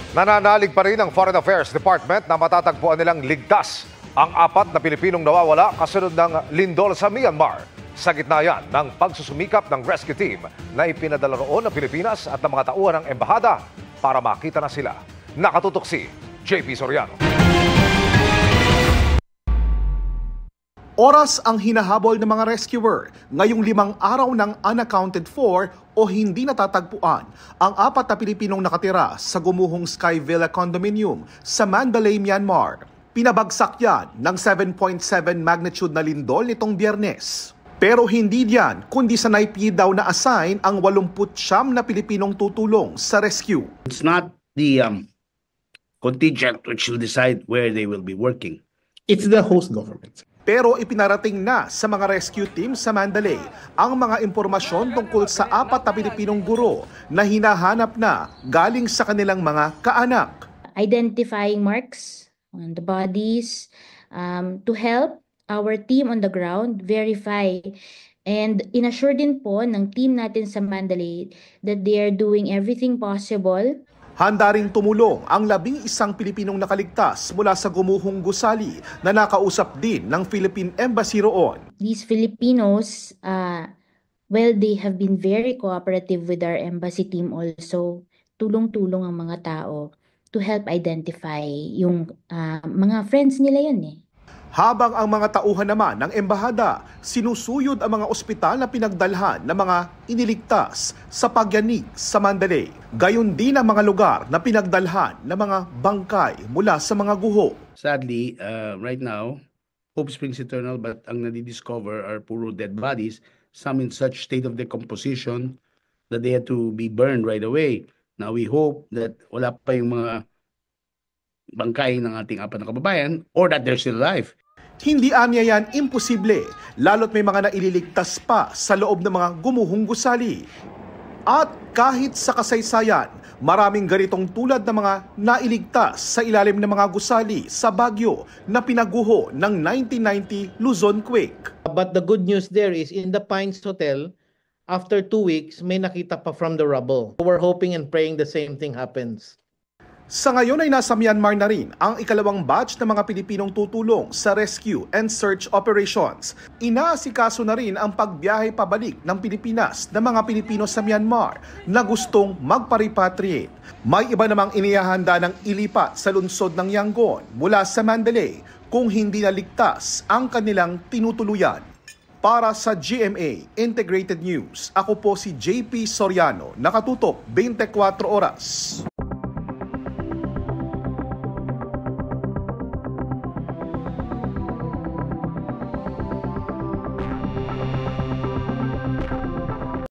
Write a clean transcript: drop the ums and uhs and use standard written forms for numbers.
Nananalig pa rin ang Foreign Affairs Department na matatagpuan nilang ligtas ang 4 na Pilipinong nawawala kasunod ng lindol sa Myanmar. Sa gitna yan ng pagsusumikap ng rescue team na ipinadala roon ng Pilipinas at ng mga tauhan ng embahada para makita na sila. Nakatutok si JP Soriano. Oras ang hinahabol ng mga rescuer ngayong 5 araw ng unaccounted for o hindi natatagpuan ang 4 na Pilipinong nakatira sa gumuhong Sky Villa Condominium sa Mandalay, Myanmar. Pinabagsak yan ng 7.7 magnitude na lindol nitong Biyernes. Pero hindi diyan kundi sa NAIP daw na assign ang 89 na Pilipinong tutulong sa rescue. It's not the contingent which will decide where they will be working. It's the host government. Pero ipinarating na sa mga rescue team sa Mandalay ang mga impormasyon tungkol sa 4 na Pilipinong guro na hinahanap na galing sa kanilang mga kaanak. Identifying marks on the bodies to help our team on the ground verify and inassure din po ng team natin sa Mandalay that they are doing everything possible. Handa ring tumulong ang 11 Pilipinong nakaligtas mula sa gumuhong gusali na nakausap din ng Philippine Embassy roon. These Filipinos, they have been very cooperative with our embassy team also. Tulong-tulong ang mga tao to help identify yung mga friends nila yun eh. Habang ang mga tauhan naman ng embahada, sinusuyod ang mga ospital na pinagdalhan ng mga iniligtas sa pagyanig sa Mandalay. Gayon din ang mga lugar na pinagdalhan ng mga bangkay mula sa mga guho. Sadly, right now, hope springs eternal but ang nadidiscover are puro dead bodies, some in such state of decomposition that they had to be burned right away. Now we hope that wala pa yung mga bangkay ng ating 4 na kababayan or that they're still alive. Hindi anya yan imposible, lalo't may mga naililigtas pa sa loob ng mga gumuhong gusali. At kahit sa kasaysayan, maraming ganitong tulad ng mga nailigtas sa ilalim ng mga gusali sa Baguio na pinaguho ng 1990 Luzon quake. But the good news there is in the Pines Hotel, after 2 weeks, may nakita pa from the rubble. We're hoping and praying the same thing happens. Sa ngayon ay nasa Myanmar na rin ang ikalawang batch ng mga Pilipinong tutulong sa rescue and search operations. Inaasikaso na rin ang pagbiyahe pabalik ng Pilipinas ng mga Pilipino sa Myanmar na gustong magpa-repatriate. May iba namang inihahanda ng ilipat sa lungsod ng Yangon mula sa Mandalay kung hindi naligtas ang kanilang tinutuluyan. Para sa GMA Integrated News, ako po si JP Soriano, nakatutok 24 oras.